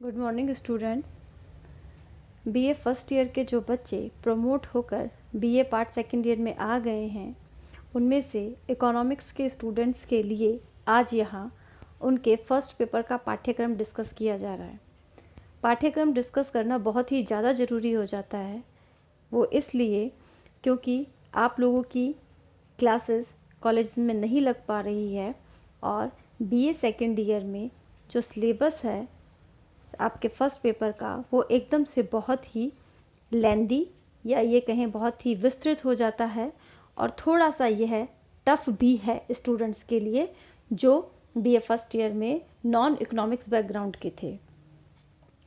Good morning students. BA first year के जो बच्चे प्रमोट होकर बीए पार्ट सेकेंड ईयर में आ गए हैं, उनमें से इकोनॉमिक्स के स्टूडेंट्स के लिए आज यहाँ उनके फर्स्ट पेपर का पाठ्यक्रम डिस्कस किया जा रहा है। पाठ्यक्रम डिस्कस करना बहुत ही ज़्यादा ज़रूरी हो जाता है। वो इसलिए क्योंकि आप लोगों की क्लासेस कॉलेज में नहीं लग पा रही है और बीए सेकेंड ईयर में जो सिलेबस है आपके फर्स्ट पेपर का वो एकदम से बहुत ही लेंदी या ये कहें बहुत ही विस्तृत हो जाता है और थोड़ा सा यह टफ भी है स्टूडेंट्स के लिए जो बीए फर्स्ट ईयर में नॉन इकोनॉमिक्स बैकग्राउंड के थे।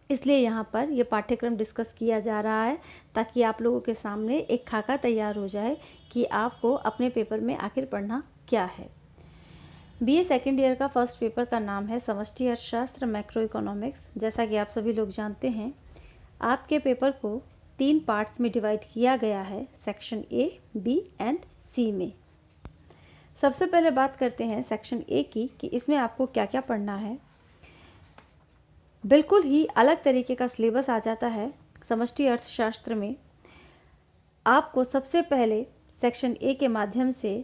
इसलिए यहाँ पर यह पाठ्यक्रम डिस्कस किया जा रहा है ताकि आप लोगों के सामने एक खाका तैयार हो जाए कि आपको अपने पेपर में आखिर पढ़ना क्या है। बीए सेकेंड ईयर का फर्स्ट पेपर का नाम है समष्टि अर्थशास्त्र मैक्रो इकोनॉमिक्स। जैसा कि आप सभी लोग जानते हैं, आपके पेपर को 3 पार्ट्स में डिवाइड किया गया है, सेक्शन ए, बी एंड सी में। सबसे पहले बात करते हैं सेक्शन ए की कि इसमें आपको क्या क्या पढ़ना है। बिल्कुल ही अलग तरीके का सिलेबस आ जाता है समष्टि अर्थशास्त्र में। आपको सबसे पहले सेक्शन ए के माध्यम से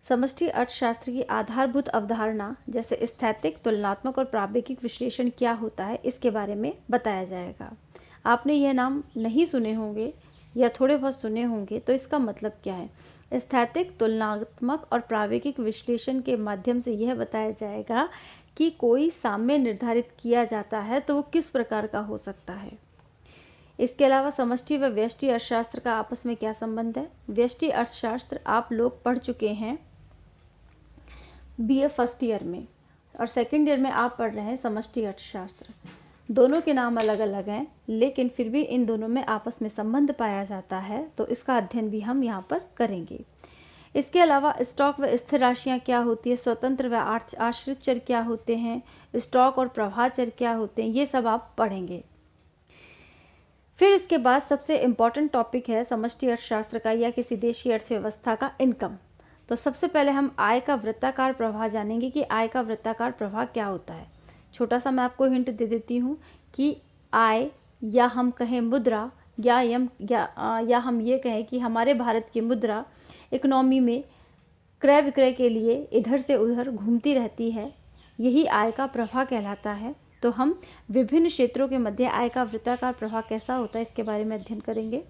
समष्टि अर्थशास्त्र की आधारभूत अवधारणा जैसे स्थैतिक, तुलनात्मक और प्रावेगिक विश्लेषण क्या होता है इसके बारे में बताया जाएगा। आपने यह नाम नहीं सुने होंगे या थोड़े बहुत सुने होंगे, तो इसका मतलब क्या है। स्थैतिक, तुलनात्मक और प्रावेगिक विश्लेषण के माध्यम से यह बताया जाएगा कि कोई साम्य निर्धारित किया जाता है तो वो किस प्रकार का हो सकता है। इसके अलावा समष्टि व व्यष्टि अर्थशास्त्र का आपस में क्या संबंध है। व्यष्टि अर्थशास्त्र आप लोग पढ़ चुके हैं बीए फर्स्ट ईयर में और सेकेंड ईयर में आप पढ़ रहे हैं समष्टि अर्थशास्त्र। दोनों के नाम अलग अलग हैं, लेकिन फिर भी इन दोनों में आपस में संबंध पाया जाता है, तो इसका अध्ययन भी हम यहाँ पर करेंगे। इसके अलावा स्टॉक व स्थिर राशियाँ क्या होती है, स्वतंत्र व आश्रित चर क्या होते हैं, स्टॉक और प्रवाह चर क्या होते हैं, ये सब आप पढ़ेंगे। फिर इसके बाद सबसे इम्पॉर्टेंट टॉपिक है समष्टि अर्थशास्त्र का या किसी देश की अर्थव्यवस्था का इनकम। तो सबसे पहले हम आय का वृत्ताकार प्रवाह जानेंगे कि आय का वृत्ताकार प्रवाह क्या होता है। छोटा सा मैं आपको हिंट दे देती हूँ कि आय या हम कहें मुद्रा या हम ये कहें कि हमारे भारत की मुद्रा इकोनॉमी में क्रय विक्रय के लिए इधर से उधर घूमती रहती है, यही आय का प्रवाह कहलाता है। तो हम विभिन्न क्षेत्रों के मध्य आय का वृत्ताकार प्रवाह कैसा होता है इसके बारे में अध्ययन करेंगे।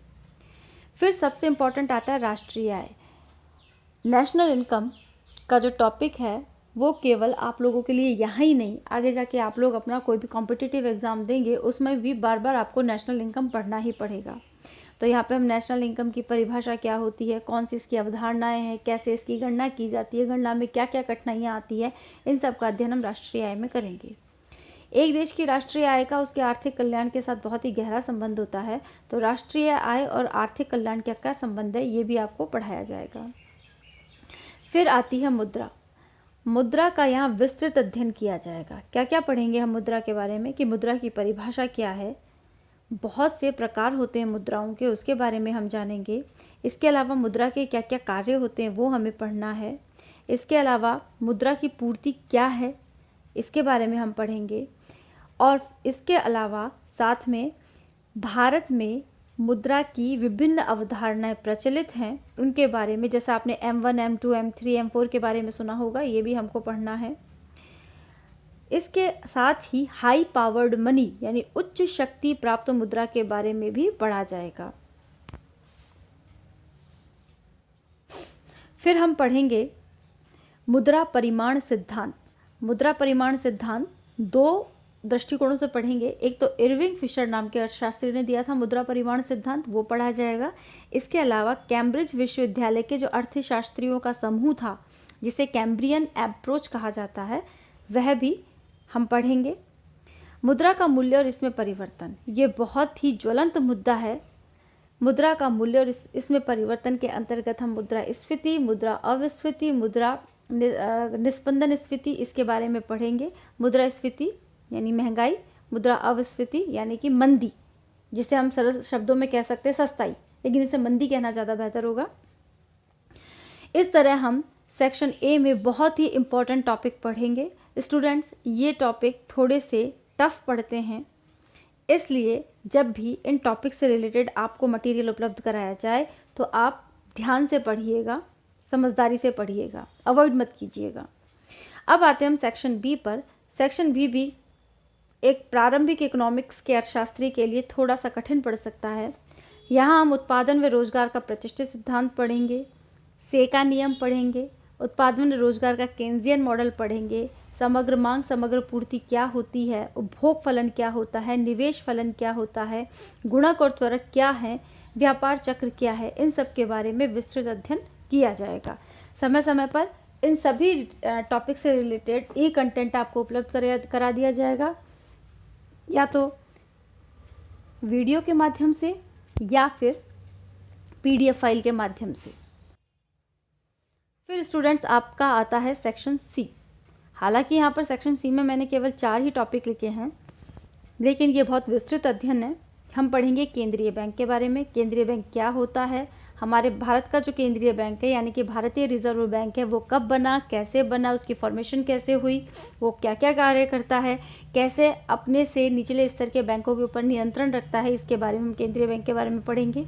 फिर सबसे इम्पॉर्टेंट आता है राष्ट्रीय आय। नेशनल इनकम का जो टॉपिक है वो केवल आप लोगों के लिए यहाँ ही नहीं, आगे जाके आप लोग अपना कोई भी कॉम्पिटिटिव एग्ज़ाम देंगे उसमें भी बार बार आपको नेशनल इनकम पढ़ना ही पड़ेगा। तो यहाँ पे हम नेशनल इनकम की परिभाषा क्या होती है, कौन सी इसकी अवधारणाएं हैं, कैसे इसकी गणना की जाती है, गणना में क्या क्या कठिनाइयाँ आती है, इन सब का अध्ययन हम राष्ट्रीय आय में करेंगे। एक देश की राष्ट्रीय आय का उसके आर्थिक कल्याण के साथ बहुत ही गहरा संबंध होता है, तो राष्ट्रीय आय और आर्थिक कल्याण का क्या संबंध है ये भी आपको पढ़ाया जाएगा। फिर आती है मुद्रा। मुद्रा का यहाँ विस्तृत अध्ययन किया जाएगा। क्या क्या पढ़ेंगे हम मुद्रा के बारे में कि मुद्रा की परिभाषा क्या है, बहुत से प्रकार होते हैं मुद्राओं के, उसके बारे में हम जानेंगे। इसके अलावा मुद्रा के क्या क्या कार्य होते हैं वो हमें पढ़ना है। इसके अलावा मुद्रा की पूर्ति क्या है इसके बारे में हम पढ़ेंगे। और इसके अलावा साथ में भारत में मुद्रा की विभिन्न अवधारणाएं प्रचलित हैं उनके बारे में, जैसा आपने M1, M2, M3, M4 के बारे में सुना होगा, ये भी हमको पढ़ना है। इसके साथ ही हाई पावर्ड मनी यानी उच्च शक्ति प्राप्त मुद्रा के बारे में भी पढ़ा जाएगा। फिर हम पढ़ेंगे मुद्रा परिमाण सिद्धांत। मुद्रा परिमाण सिद्धांत 2 दृष्टिकोणों से पढ़ेंगे। एक तो इरविंग फिशर नाम के अर्थशास्त्री ने दिया था मुद्रा परिमाण सिद्धांत, वो पढ़ा जाएगा। इसके अलावा कैम्ब्रिज विश्वविद्यालय के जो अर्थशास्त्रियों का समूह था जिसे कैम्ब्रियन अप्रोच कहा जाता है, वह भी हम पढ़ेंगे। मुद्रा का मूल्य और इसमें परिवर्तन, ये बहुत ही ज्वलंत मुद्दा है। मुद्रा का मूल्य और इसमें परिवर्तन के अंतर्गत हम मुद्रा स्फीति, मुद्रा अविस्फीति, मुद्रा निस्पंदन स्फीति इसके बारे में पढ़ेंगे। मुद्रा स्फीति यानी महंगाई, मुद्रा अविस्फीति यानी कि मंदी, जिसे हम सरल शब्दों में कह सकते हैं सस्ताई, लेकिन इसे मंदी कहना ज़्यादा बेहतर होगा। इस तरह हम सेक्शन ए में बहुत ही इम्पॉर्टेंट टॉपिक पढ़ेंगे। स्टूडेंट्स, ये टॉपिक थोड़े से टफ पढ़ते हैं इसलिए जब भी इन टॉपिक से रिलेटेड आपको मटेरियल उपलब्ध कराया जाए तो आप ध्यान से पढ़िएगा, समझदारी से पढ़िएगा, अवॉइड मत कीजिएगा। अब आते हैं हम सेक्शन बी पर। सेक्शन बी भी एक प्रारंभिक इकोनॉमिक्स के अर्थशास्त्री के लिए थोड़ा सा कठिन पड़ सकता है। यहाँ हम उत्पादन व रोजगार का प्रतिष्ठित सिद्धांत पढ़ेंगे, से का नियम पढ़ेंगे, उत्पादन व रोजगार का केन्जियन मॉडल पढ़ेंगे, समग्र मांग समग्र पूर्ति क्या होती है, उपभोग फलन क्या होता है, निवेश फलन क्या होता है, गुणक और त्वरक क्या है, व्यापार चक्र क्या है, इन सब के बारे में विस्तृत अध्ययन किया जाएगा। समय समय पर इन सभी टॉपिक से रिलेटेड ई कंटेंट आपको उपलब्ध करा दिया जाएगा, या तो वीडियो के माध्यम से या फिर पीडीएफ फाइल के माध्यम से। फिर स्टूडेंट्स आपका आता है सेक्शन सी। हालांकि यहाँ पर सेक्शन सी में मैंने केवल 4 ही टॉपिक लिखे हैं, लेकिन ये बहुत विस्तृत अध्ययन है। हम पढ़ेंगे केंद्रीय बैंक के बारे में, केंद्रीय बैंक क्या होता है, हमारे भारत का जो केंद्रीय बैंक है यानी कि भारतीय रिजर्व बैंक है वो कब बना, कैसे बना, उसकी फॉर्मेशन कैसे हुई, वो क्या क्या कार्य करता है, कैसे अपने से निचले स्तर के बैंकों के ऊपर नियंत्रण रखता है, इसके बारे में हम केंद्रीय बैंक के बारे में पढ़ेंगे।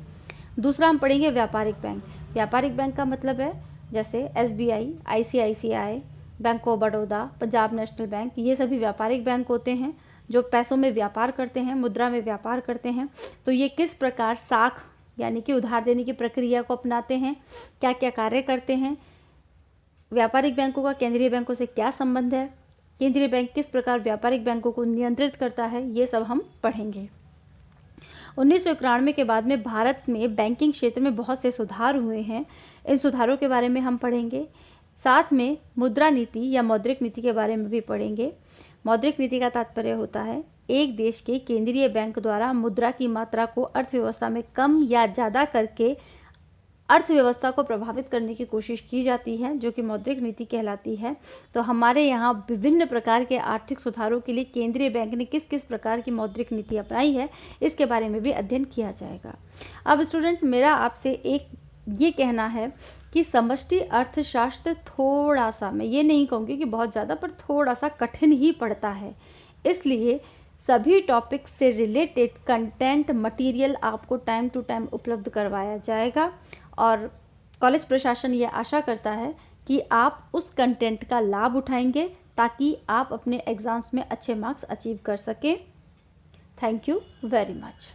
दूसरा हम पढ़ेंगे व्यापारिक बैंक। व्यापारिक बैंक का मतलब है जैसे SBI, ICICI, bank of Baroda, Punjab national bank, ये सभी व्यापारिक बैंक होते हैं जो पैसों में व्यापार करते हैं, मुद्रा में व्यापार करते हैं। तो ये किस प्रकार साख यानी कि उधार देने की प्रक्रिया को अपनाते हैं, क्या क्या कार्य करते हैं, व्यापारिक बैंकों का केंद्रीय बैंकों से क्या संबंध है, केंद्रीय बैंक किस प्रकार व्यापारिक बैंकों को नियंत्रित करता है, ये सब हम पढ़ेंगे। 1991 के बाद में भारत में बैंकिंग क्षेत्र में बहुत से सुधार हुए हैं, इन सुधारों के बारे में हम पढ़ेंगे। साथ में मुद्रा नीति या मौद्रिक नीति के बारे में भी पढ़ेंगे। मौद्रिक नीति का तात्पर्य होता है एक देश के केंद्रीय बैंक द्वारा मुद्रा की मात्रा को अर्थव्यवस्था में कम या ज़्यादा करके अर्थव्यवस्था को प्रभावित करने की कोशिश की जाती है, जो कि मौद्रिक नीति कहलाती है। तो हमारे यहाँ विभिन्न प्रकार के आर्थिक सुधारों के लिए केंद्रीय बैंक ने किस किस प्रकार की मौद्रिक नीति अपनाई है, इसके बारे में भी अध्ययन किया जाएगा। अब स्टूडेंट्स, मेरा आपसे एक ये कहना है कि समष्टि अर्थशास्त्र थोड़ा सा, मैं ये नहीं कहूँगी कि बहुत ज़्यादा, पर थोड़ा सा कठिन ही पड़ता है। इसलिए सभी टॉपिक से रिलेटेड कंटेंट मटेरियल आपको टाइम टू टाइम उपलब्ध करवाया जाएगा और कॉलेज प्रशासन ये आशा करता है कि आप उस कंटेंट का लाभ उठाएंगे ताकि आप अपने एग्ज़ाम्स में अच्छे मार्क्स अचीव कर सकें। Thank you very much.